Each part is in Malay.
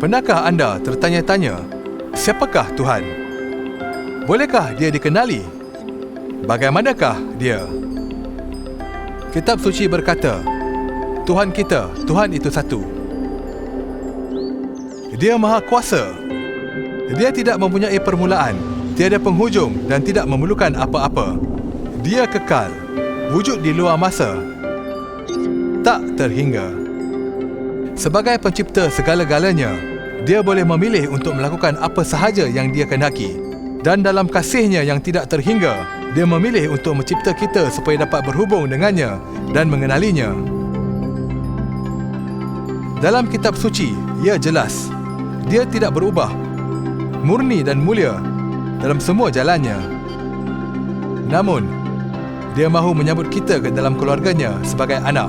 Pernahkah anda tertanya-tanya, siapakah Tuhan? Bolehkah dia dikenali? Bagaimanakah dia? Kitab suci berkata, Tuhan kita, Tuhan itu satu. Dia maha kuasa. Dia tidak mempunyai permulaan, tiada penghujung dan tidak memerlukan apa-apa. Dia kekal, wujud di luar masa, tak terhingga. Sebagai pencipta segala-galanya, dia boleh memilih untuk melakukan apa sahaja yang dia kehendaki. Dan dalam kasih-Nya yang tidak terhingga, dia memilih untuk mencipta kita supaya dapat berhubung dengannya dan mengenalinya. Dalam kitab suci, ia jelas. Dia tidak berubah, murni dan mulia dalam semua jalannya. Namun, dia mahu menyambut kita ke dalam keluarganya sebagai anak.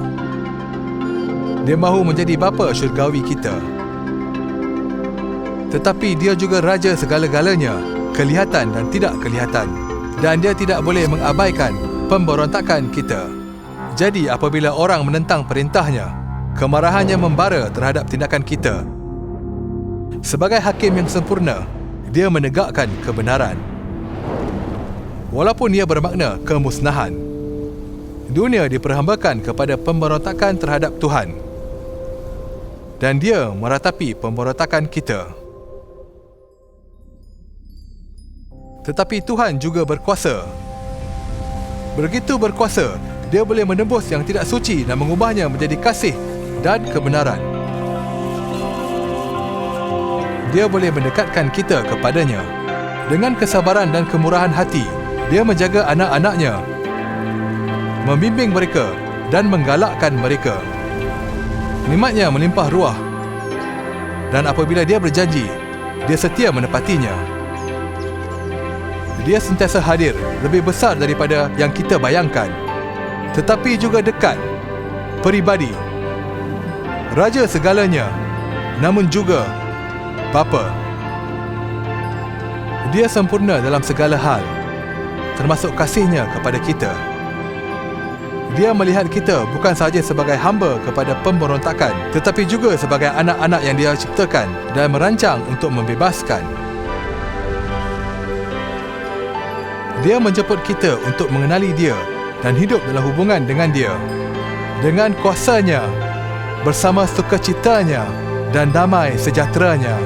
Dia mahu menjadi bapa syurgawi kita. Tetapi dia juga raja segala-galanya, kelihatan dan tidak kelihatan. Dan dia tidak boleh mengabaikan pemberontakan kita. Jadi apabila orang menentang perintahnya, kemarahannya membara terhadap tindakan kita. Sebagai hakim yang sempurna, dia menegakkan kebenaran. Walaupun ia bermakna kemusnahan, dunia diperhambakan kepada pemberontakan terhadap Tuhan. Dan dia meratapi pemberontakan kita. Tetapi Tuhan juga berkuasa. Begitu berkuasa, dia boleh menembus yang tidak suci dan mengubahnya menjadi kasih dan kebenaran. Dia boleh mendekatkan kita kepadanya. Dengan kesabaran dan kemurahan hati, dia menjaga anak-anaknya, membimbing mereka dan menggalakkan mereka. Nikmat-Nya melimpah ruah. Dan apabila dia berjanji, dia setia menepatinya. Dia sentiasa hadir, lebih besar daripada yang kita bayangkan. Tetapi juga dekat, peribadi, raja segalanya, namun juga Bapa. Dia sempurna dalam segala hal, termasuk kasih-Nya kepada kita. Dia melihat kita bukan sahaja sebagai hamba kepada pemberontakan, tetapi juga sebagai anak-anak yang Dia ciptakan dan merancang untuk membebaskan. Dia menjemput kita untuk mengenali Dia dan hidup dalam hubungan dengan Dia. Dengan kuasa-Nya, bersama sukacita-Nya dan damai sejahtera-Nya.